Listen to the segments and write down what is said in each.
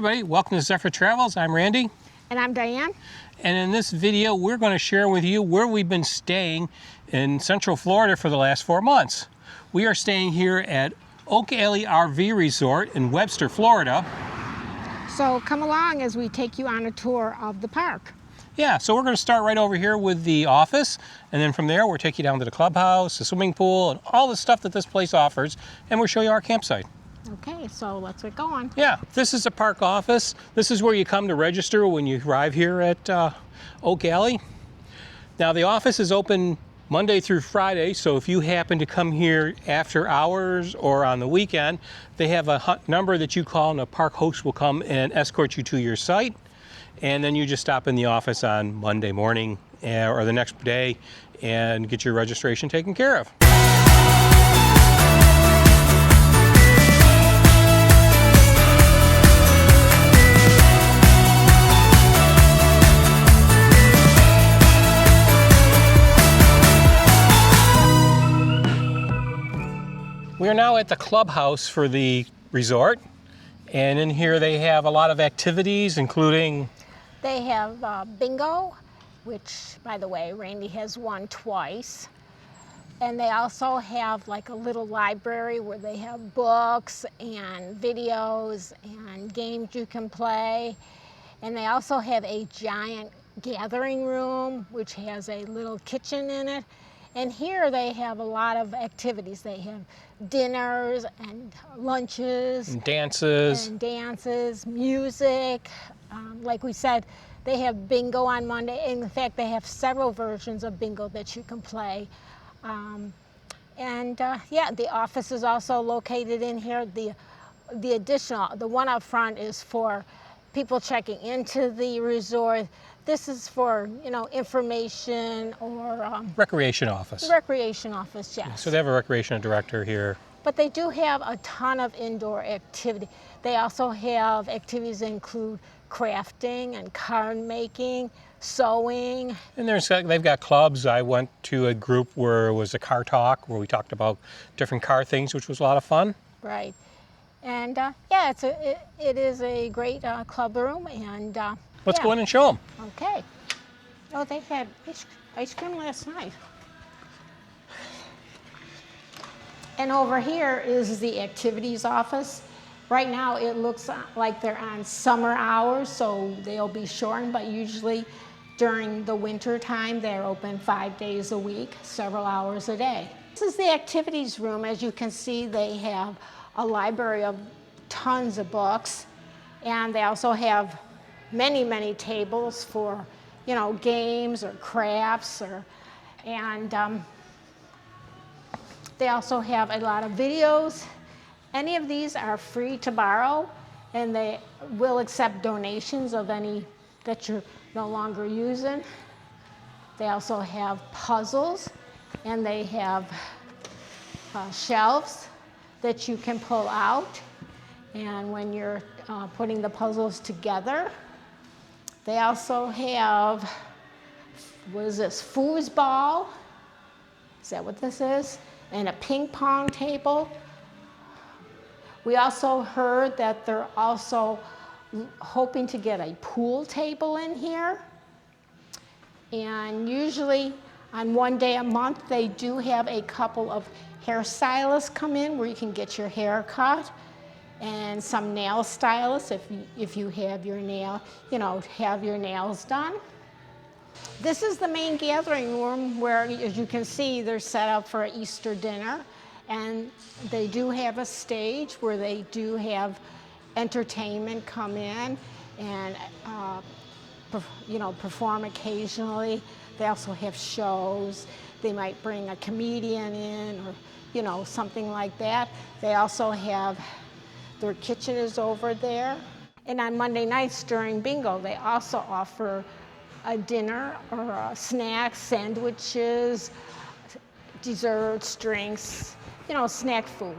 everybody, welcome to Zephyr Travels. I'm Randy. And I'm Diane. And in this video, we're going to share with you where we've been staying in Central Florida for the last 4 months. We are staying here at Oak Alley RV Resort in Webster, Florida. So come along as we take you on a tour of the park. Yeah, so we're going to start right over here with the office, and then from there we'll take you down to the clubhouse, the swimming pool, and all the stuff that this place offers, and we'll show you our campsite. Okay, so let's get going. Yeah, this is a park office. This is where you come to register when you arrive here at Oak Alley. Now the office is open Monday through Friday, so if you happen to come here after hours or on the weekend, they have a number that you call and a park host will come and escort you to your site. And then you just stop in the office on Monday morning or the next day and get your registration taken care of. We are now at the clubhouse for the resort, and in here they have a lot of activities, including... They have bingo, which, by the way, Randy has won twice. And they also have like a little library where they have books and videos and games you can play. And they also have a giant gathering room, which has a little kitchen in it. And here they have a lot of activities. They have dinners and lunches. And dances. And dances, music. Like we said, they have bingo on Monday. In fact, they have several versions of bingo that you can play. Yeah, the office is also located in here. The one up front is for people checking into the resort. This is for, information or... recreation office. Recreation office, yes. So they have a recreation director here. But they do have a ton of indoor activity. They also have activities that include crafting and card making, sewing. And they've got clubs. I went to a group where it was a car talk, where we talked about different car things, which was a lot of fun. Right. And yeah, it is a great club room. And let's go in and show them. Okay. Oh, they had ice cream last night. And over here is the activities office. Right now it looks like they're on summer hours, so they'll be shortened, but usually during the winter time they're open 5 days a week, several hours a day. This is the activities room. As you can see, they have a library of tons of books, and they also have many, many tables for, games or crafts, and they also have a lot of videos. Any of these are free to borrow, and they will accept donations of any that you're no longer using. They also have puzzles, and they have shelves that you can pull out. And when you're putting the puzzles together, they also have, what is this, foosball? Is that what this is? And a ping pong table. We also heard that they're also hoping to get a pool table in here. And usually on one day a month, they do have a couple of hairstylists come in where you can get your hair cut, and some nail stylists if you have your have your nails done. This is the main gathering room where, as you can see, they're set up for an Easter dinner. And they do have a stage where they do have entertainment come in and, perform occasionally. They also have shows. They might bring a comedian in or, something like that. They also have, their kitchen is over there. And on Monday nights during bingo, they also offer a dinner or snacks, sandwiches, desserts, drinks, snack food.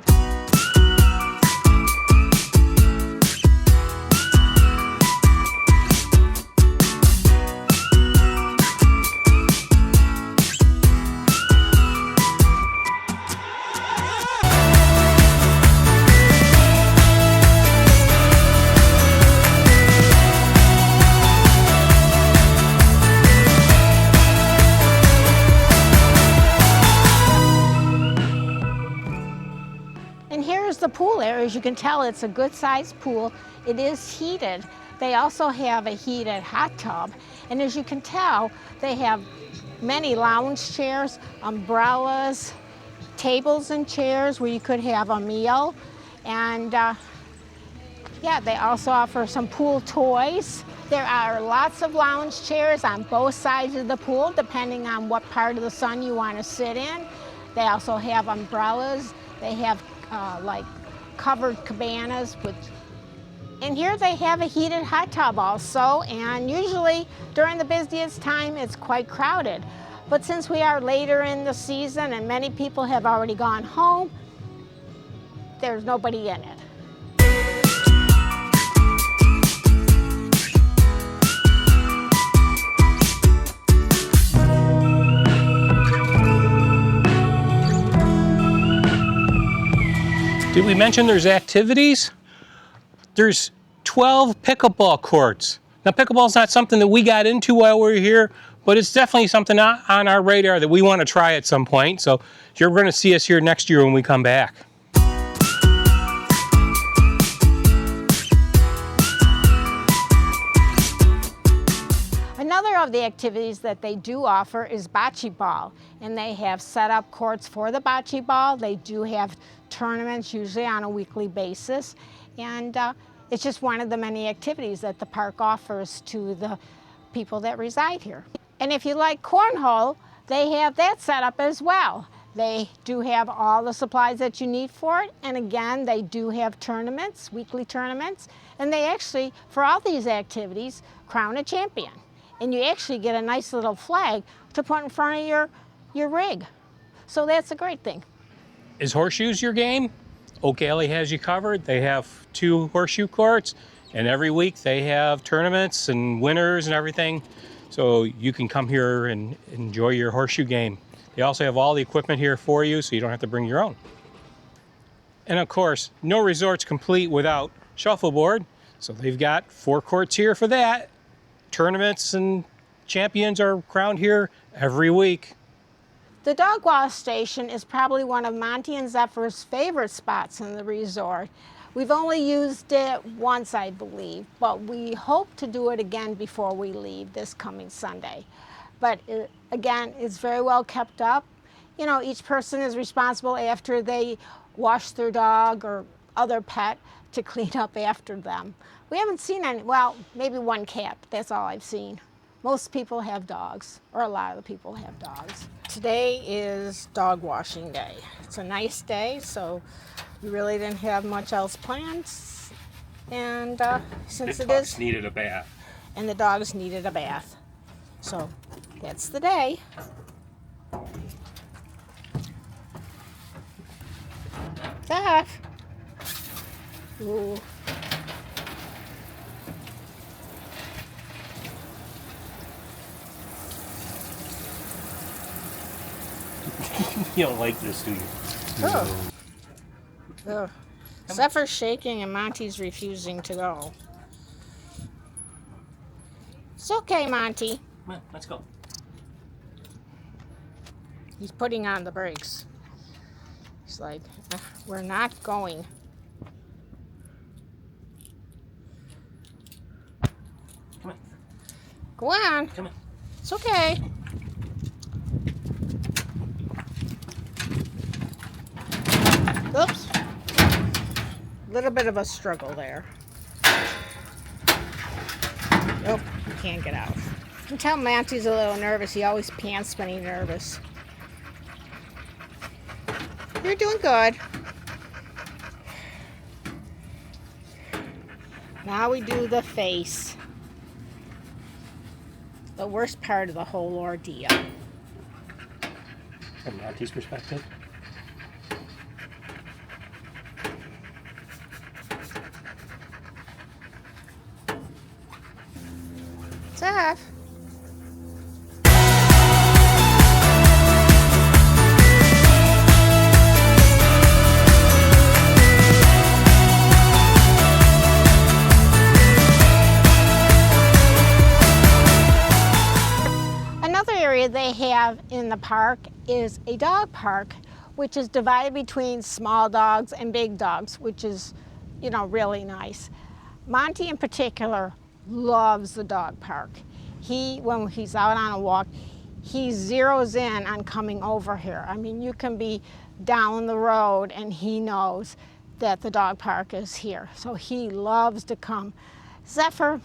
pool area. As you can tell, it's a good-sized pool. It is heated. They also have a heated hot tub. And as you can tell, they have many lounge chairs, umbrellas, tables and chairs where you could have a meal. And yeah, they also offer some pool toys. There are lots of lounge chairs on both sides of the pool, depending on what part of the sun you want to sit in. They also have umbrellas. They have like covered cabanas with, and here they have a heated hot tub also, and usually during the busiest time it's quite crowded. But since we are later in the season and many people have already gone home, there's nobody in it. Did we mention there's activities? There's 12 pickleball courts. Now, pickleball is not something that we got into while we were here, but it's definitely something on our radar that we want to try at some point. So you're going to see us here next year when we come back. Another of the activities that they do offer is bocce ball, and they have set up courts for the bocce ball. They do have tournaments usually on a weekly basis, and it's just one of the many activities that the park offers to the people that reside here. And if you like cornhole, they have that set up as well. They do have all the supplies that you need for it, and again, they do have tournaments, weekly tournaments, and they actually, for all these activities, crown a champion. And you actually get a nice little flag to put in front of your rig. So that's a great thing. Is horseshoes your game? Ocala has you covered. They have 2 horseshoe courts, and every week they have tournaments and winners and everything. So you can come here and enjoy your horseshoe game. They also have all the equipment here for you, so you don't have to bring your own. And of course, no resort's complete without shuffleboard. So they've got 4 courts here for that. Tournaments and champions are crowned here every week. The dog wash station is probably one of Monty and Zephyr's favorite spots in the resort. We've only used it once, I believe, but we hope to do it again before we leave this coming Sunday. But again, it's very well kept up. You know, each person is responsible after they wash their dog or other pet to clean up after them. We haven't seen any, well, maybe one cat, but that's all I've seen. Most people have dogs, or a lot of the people have dogs. Today is dog washing day. It's a nice day, so we really didn't have much else planned. And since it is... needed a bath. And the dogs needed a bath. So that's the day. Zeph. Ooh. You don't like this, do you? Oh. No. Zephyr's shaking and Monty's refusing to go. It's okay, Monty. Come on, let's go. He's putting on the brakes. He's like, we're not going. Come on. Go on. Come on. It's okay. Oops. A little bit of a struggle there. Oh, he can't get out. You can tell Monty's a little nervous. He always pants when he's nervous. You're doing good. Now we do the face. The worst part of the whole ordeal. From Monty's perspective. Zeph. Another area they have in the park is a dog park which is divided between small dogs and big dogs, which is, you know, really nice. Monty in particular loves the dog park. When he's out on a walk, he zeroes in on coming over here. I mean, you can be down the road and he knows that the dog park is here. So he loves to come. Zephyr,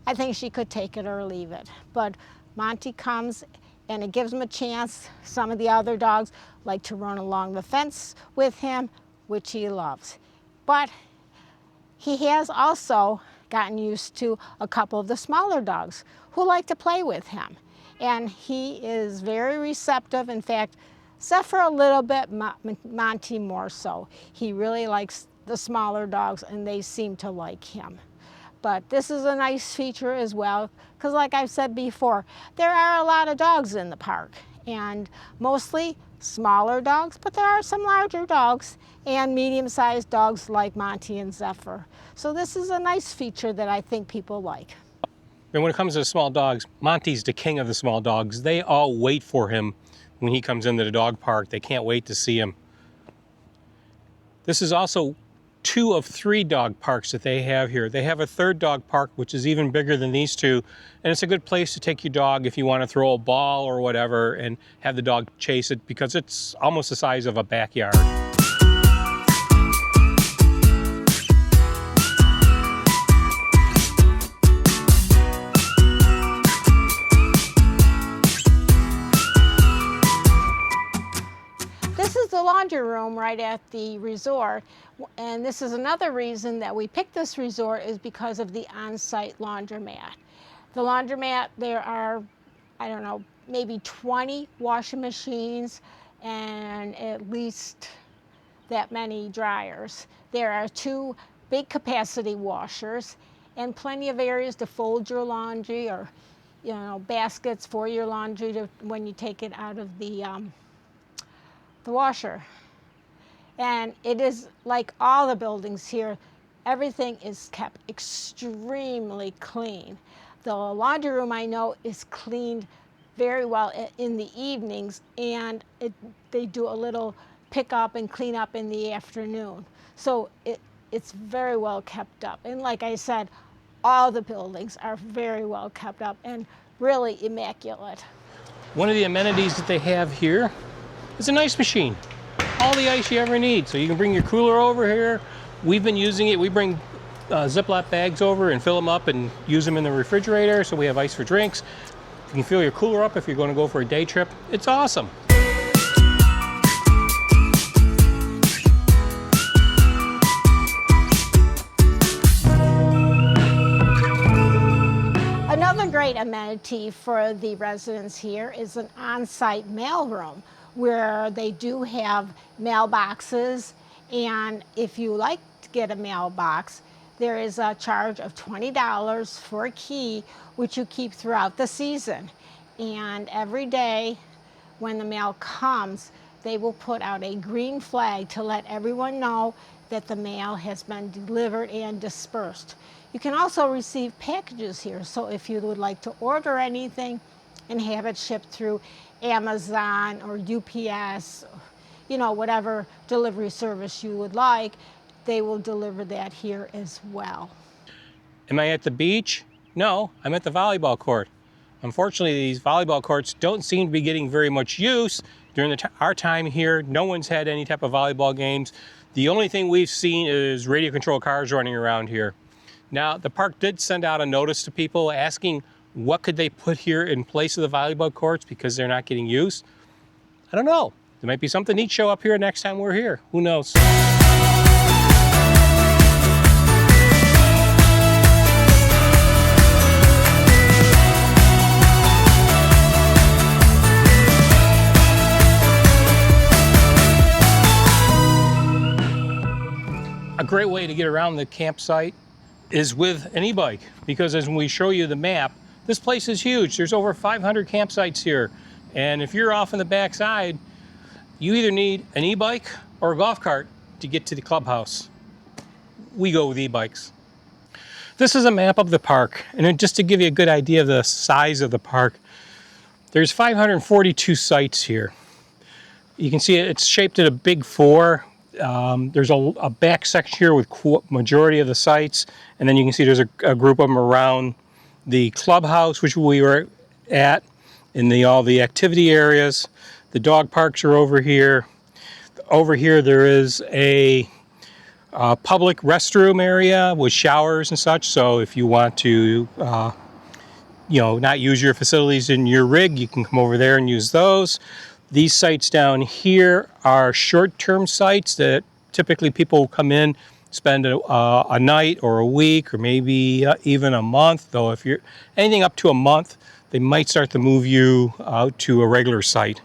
I think she could take it or leave it. But Monty comes and it gives him a chance. Some of the other dogs like to run along the fence with him, which he loves. But he has also gotten used to a couple of the smaller dogs who like to play with him. And he is very receptive. In fact, Zephyr a little bit, Monty more so. He really likes the smaller dogs and they seem to like him. But this is a nice feature as well, because like I've said before, there are a lot of dogs in the park, and mostly smaller dogs, but there are some larger dogs and medium-sized dogs like Monty and Zephyr. So this is a nice feature that I think people like. And when it comes to small dogs, Monty's the king of the small dogs. They all wait for him when he comes into the dog park. They can't wait to see him. This is also 2 of 3 dog parks that they have here. They have a third dog park, which is even bigger than these 2. And it's a good place to take your dog if you want to throw a ball or whatever and have the dog chase it, because it's almost the size of a backyard. This is the laundry room right at the resort, and this is another reason that we picked this resort is because of the on-site laundromat. The laundromat, there are, I don't know, maybe 20 washing machines and at least that many dryers. There are 2 big capacity washers and plenty of areas to fold your laundry, or, you know, baskets for your laundry when you take it out of the washer. And it is like all the buildings here, everything is kept extremely clean. The laundry room, I know, is cleaned very well in the evenings, and they do a little pick up and clean up in the afternoon. So it's very well kept up. And like I said, all the buildings are very well kept up and really immaculate. One of the amenities that they have here is an ice machine. All the ice you ever need. So you can bring your cooler over here. We've been using it. We bring Ziploc bags over and fill them up and use them in the refrigerator, so we have ice for drinks. You can fill your cooler up if you're going to go for a day trip. It's awesome. Another great amenity for the residents here is an on-site mailroom, where they do have mailboxes, and if you like to get a mailbox, there is a charge of $20 for a key, which you keep throughout the season. And every day when the mail comes, they will put out a green flag to let everyone know that the mail has been delivered and dispersed. You can also receive packages here, so if you would like to order anything and have it shipped through Amazon or UPS, you know, whatever delivery service you would like, they will deliver that here as well. Am I at the beach? No, I'm at the volleyball court. Unfortunately, these volleyball courts don't seem to be getting very much use. During our time here, no one's had any type of volleyball games. The only thing we've seen is radio control cars running around here. Now, the park did send out a notice to people asking what could they put here in place of the volleyball courts because they're not getting used. I don't know. There might be something neat show up here next time we're here. Who knows? A great way to get around the campsite is with an e-bike, because as we show you the map, this place is huge. There's over 500 campsites here. And if you're off in the backside, you either need an e-bike or a golf cart to get to the clubhouse. We go with e-bikes. This is a map of the park, and just to give you a good idea of the size of the park, there's 542 sites here. You can see it's shaped at a big 4. There's a back section here with majority of the sites, and then you can see there's a group of them around the clubhouse, which we were at, in all the activity areas. The dog parks are over here. Over here there is a public restroom area with showers and such, so if you want to not use your facilities in your rig, you can come over there and use those. These sites down here are short-term sites that typically people come in, spend a night or a week or maybe even a month, though if you're anything up to a month, they might start to move you out to a regular site.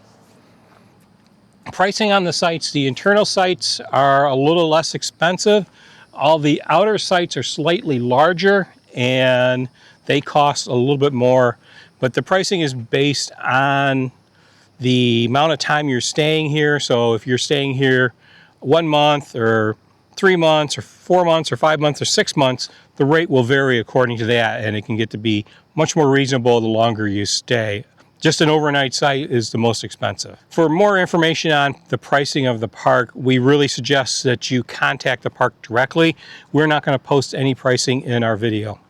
Pricing on the sites, the internal sites are a little less expensive. All the outer sites are slightly larger and they cost a little bit more, but the pricing is based on the amount of time you're staying here. So if you're staying here 1 month or 3 months or 4 months or 5 months or 6 months, the rate will vary according to that, and it can get to be much more reasonable the longer you stay. Just an overnight site is the most expensive. For more information on the pricing of the park, we really suggest that you contact the park directly. We're not going to post any pricing in our video.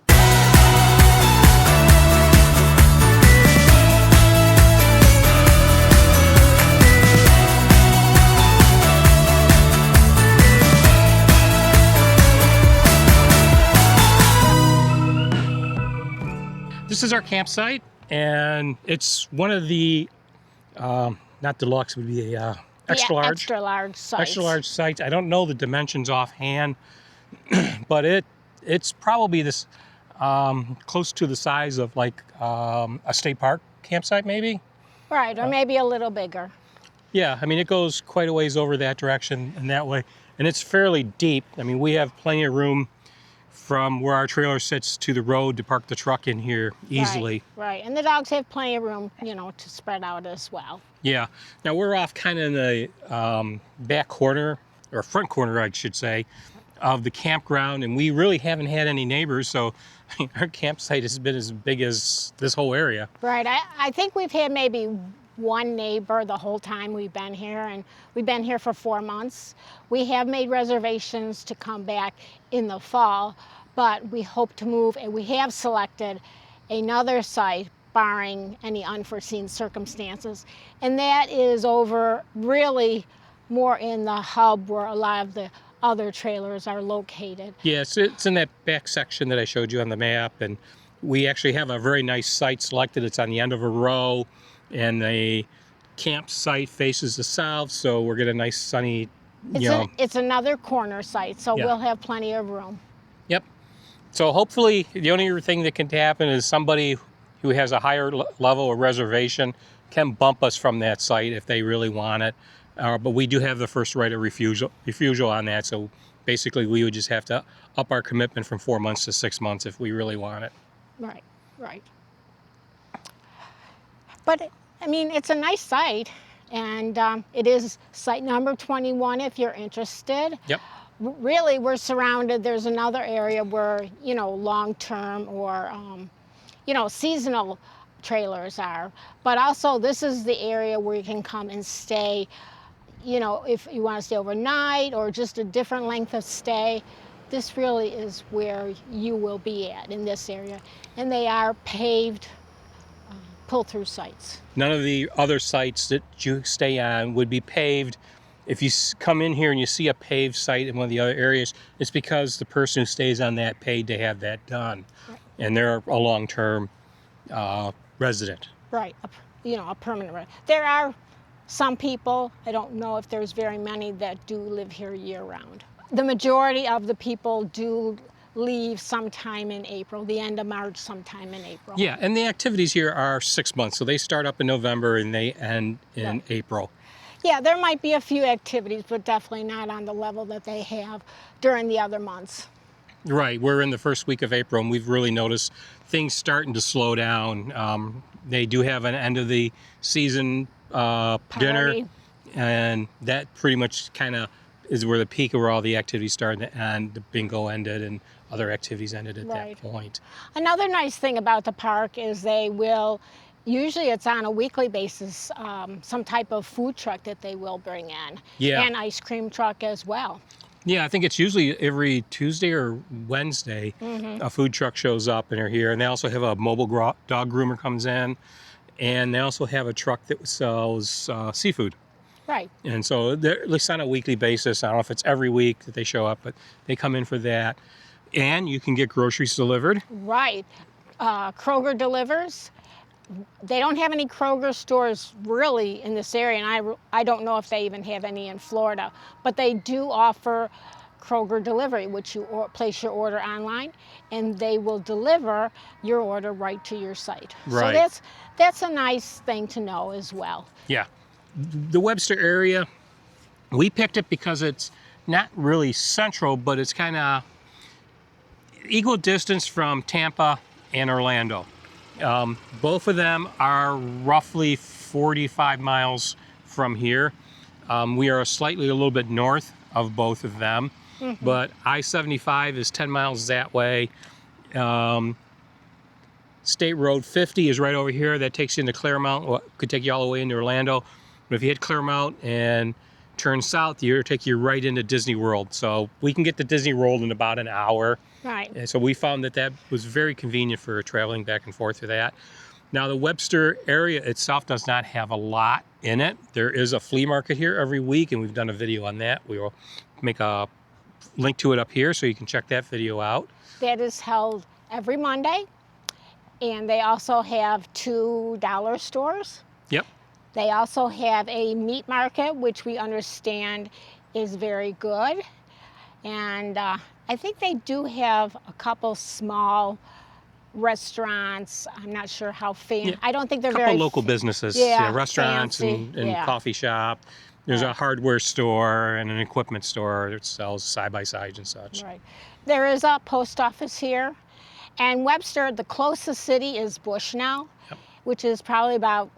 This is our campsite, and it's one of the, not deluxe, would be a extra large. Extra large sites. Extra large sites. I don't know the dimensions offhand, but it's probably this close to the size of like a state park campsite, maybe. Right, or maybe a little bigger. Yeah, I mean it goes quite a ways over that direction and that way, and it's fairly deep. I mean we have plenty of room from where our trailer sits to the road to park the truck in here easily. Right, and the dogs have plenty of room, to spread out as well. Yeah. Now we're off kind of in the back corner, or front corner, I should say, of the campground, and we really haven't had any neighbors, so our campsite has been as big as this whole area. Right. I think we've had maybe one neighbor the whole time we've been here, and we've been here for 4 months. We have made reservations to come back in the fall, but we hope to move, and we have selected another site barring any unforeseen circumstances, and that is over really more in the hub where a lot of the other trailers are located. Yes, it's in that back section that I showed you on the map, and we actually have a very nice site selected. It's on the end of a row, and the campsite faces the south, so we're getting a nice sunny, It's another corner site, so Yeah. we'll have plenty of room. Yep. So hopefully the only thing that can happen is somebody who has a higher level of reservation can bump us from that site if they really want it. But we do have the first right of refusal on that, so basically we would just have to up our commitment from 4 months to 6 months if we really want it. Right. But, I mean, it's a nice site, and it is site number 21 if you're interested. Yep. Really, we're surrounded. There's another area where, long-term or, seasonal trailers are. But also, this is the area where you can come and stay, if you want to stay overnight or just a different length of stay. This really is where you will be at in this area. And they are paved pull-through sites. None of the other sites that you stay on would be paved. If you come in here and you see a paved site in one of the other areas, it's because the person who stays on that paid to have that done. Right. And they're a long-term resident. Right, a permanent resident. There are some people, I don't know if there's very many, that do live here year-round. The majority of the people do leave sometime in April, the end of March, sometime in April. Yeah, and the activities here are 6 months, so they start up in November and they end in April. Yeah, there might be a few activities, but definitely not on the level that they have during the other months. Right, we're in the first week of April, and we've really noticed things starting to slow down. They do have an end of the season dinner, and that pretty much kind of is where the peak of where all the activities started, and the bingo ended and other activities ended at that point. Another nice thing about the park is they will Usually it's on a weekly basis, some type of food truck that they will bring in. Yeah. And ice cream truck as well. Yeah, I think it's usually every Tuesday or Wednesday a food truck shows up and they're here. And they also have a mobile dog groomer comes in. And they also have a truck that sells seafood. Right. And so they're at least on a weekly basis. I don't know if it's every week that they show up, but they come in for that. And you can get groceries delivered. Right. Kroger delivers. They don't have any Kroger stores really in this area, and I don't know if they even have any in Florida, but they do offer Kroger delivery, which you place your order online, and they will deliver your order right to your site. Right. So that's a nice thing to know as well. Yeah. The Webster area, we picked it because it's not really central, but it's kind of equal distance from Tampa and Orlando. Both of them are roughly 45 miles from here. We are slightly a little bit north of both of them, but I-75 is 10 miles that way. State Road 50 is right over here. That takes you into Claremont. Well, could take you all the way into Orlando. But if you hit Claremont and turn south, it'll take you right into Disney World. So we can get to Disney World in about an hour. Right. And so we found that was very convenient for traveling back and forth for that. Now the Webster area itself does not have a lot in it. There is a flea market here every week, and we've done a video on that. We will make a link to it up here so you can check that video out. That is held every Monday, and they also have 2 dollar stores. Yep. They also have a meat market, which we understand is very good. And I think they do have a couple small restaurants. I'm not sure how famous. Yeah. I don't think they're A couple very local businesses, yeah, restaurants fancy. and Yeah. coffee shop. There's a hardware store and an equipment store that sells side-by-sides and such. Right. There is a post office here. And Webster, the closest city is Bushnell, which is probably about...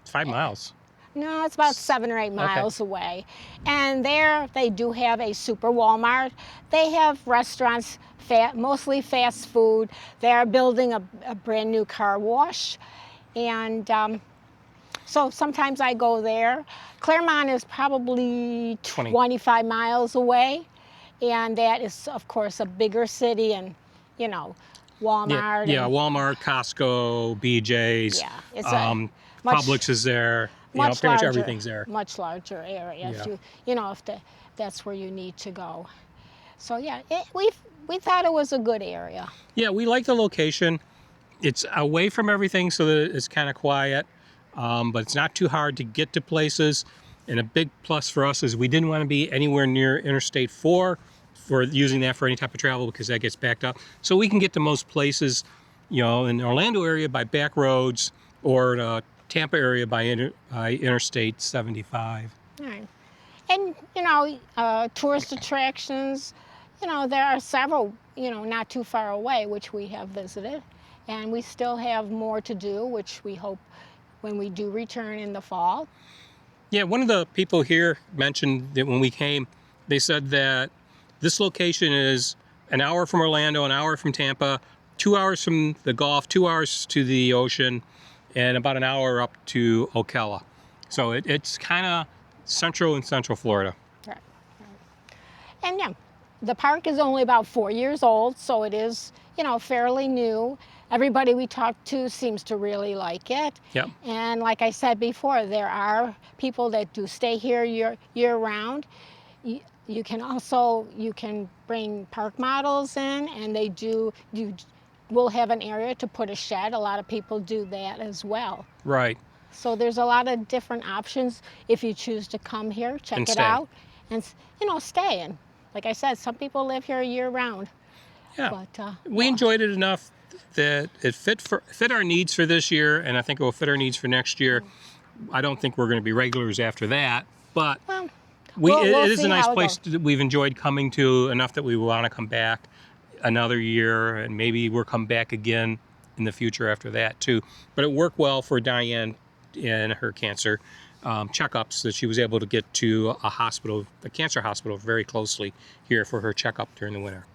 It's 5 miles. No, it's about 7 or 8 miles away. And there they do have a super Walmart. They have restaurants, mostly fast food. They're building a brand new car wash. And so sometimes I go there. Claremont is probably 25 miles away. And that is, of course, a bigger city and, you know, Walmart. Yeah, Walmart, Costco, BJ's. Yeah, it's Publix is there. Much pretty much larger, everything's there. Much larger area. Yeah. If that's where you need to go. So yeah, we thought it was a good area. Yeah, we like the location. It's away from everything, so that it's kind of quiet, but it's not too hard to get to places. And a big plus for us is we didn't want to be anywhere near Interstate 4 for using that for any type of travel because that gets backed up. So we can get to most places, in the Orlando area by back roads or the Tampa area by Interstate 75. All right. And, tourist attractions, there are several, not too far away, which we have visited. And we still have more to do, which we hope when we do return in the fall. Yeah, one of the people here mentioned that when we came, they said that this location is an hour from Orlando, an hour from Tampa, 2 hours from the Gulf, 2 hours to the ocean, and about an hour up to Ocala. So it's kind of central Florida. Right. And yeah, the park is only about 4 years old, so it is, fairly new. Everybody we talk to seems to really like it. Yep. And like I said before, there are people that do stay here year round. You can bring park models in, and we'll have an area to put a shed. A lot of people do that as well. Right. So there's a lot of different options if you choose to come here, check it stay. out, and stay. And like I said, some people live here year round. Yeah. But we enjoyed it enough that it fit our needs for this year, and I think it will fit our needs for next year. I don't think we're going to be regulars after that, but we'll it is see a nice how it place goes. that we've enjoyed coming to enough that we want to come back another year, and maybe we'll come back again in the future after that too. But it worked well for Diane in her cancer checkups, that she was able to get to a cancer hospital very closely here for her checkup during the winter.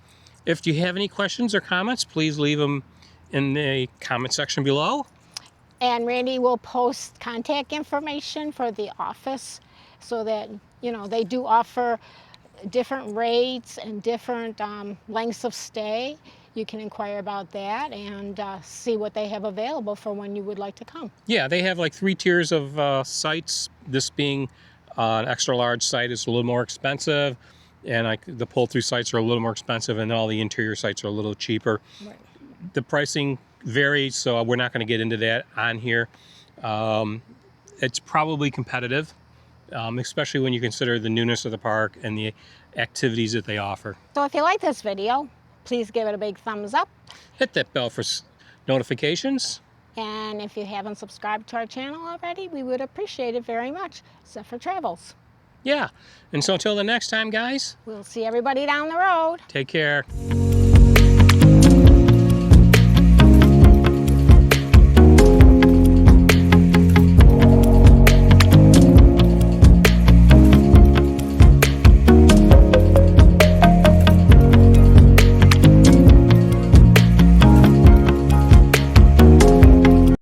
If you have any questions or comments, please leave them in the comment section below. And Randy will post contact information for the office so that, you know, they do offer different rates and different lengths of stay. You can inquire about that and see what they have available for when you would like to come. Yeah, they have like 3 tiers of sites. This being an extra large site is a little more expensive, and the pull-through sites are a little more expensive, and all the interior sites are a little cheaper. Right. The pricing varies, so we're not going to get into that on here. It's probably competitive, especially when you consider the newness of the park and the activities that they offer. So if you like this video, please give it a big thumbs up. Hit that bell for notifications. And if you haven't subscribed to our channel already, we would appreciate it very much. Zephyr Travels. Yeah, and so until the next time, guys, We'll see everybody down the road. take care.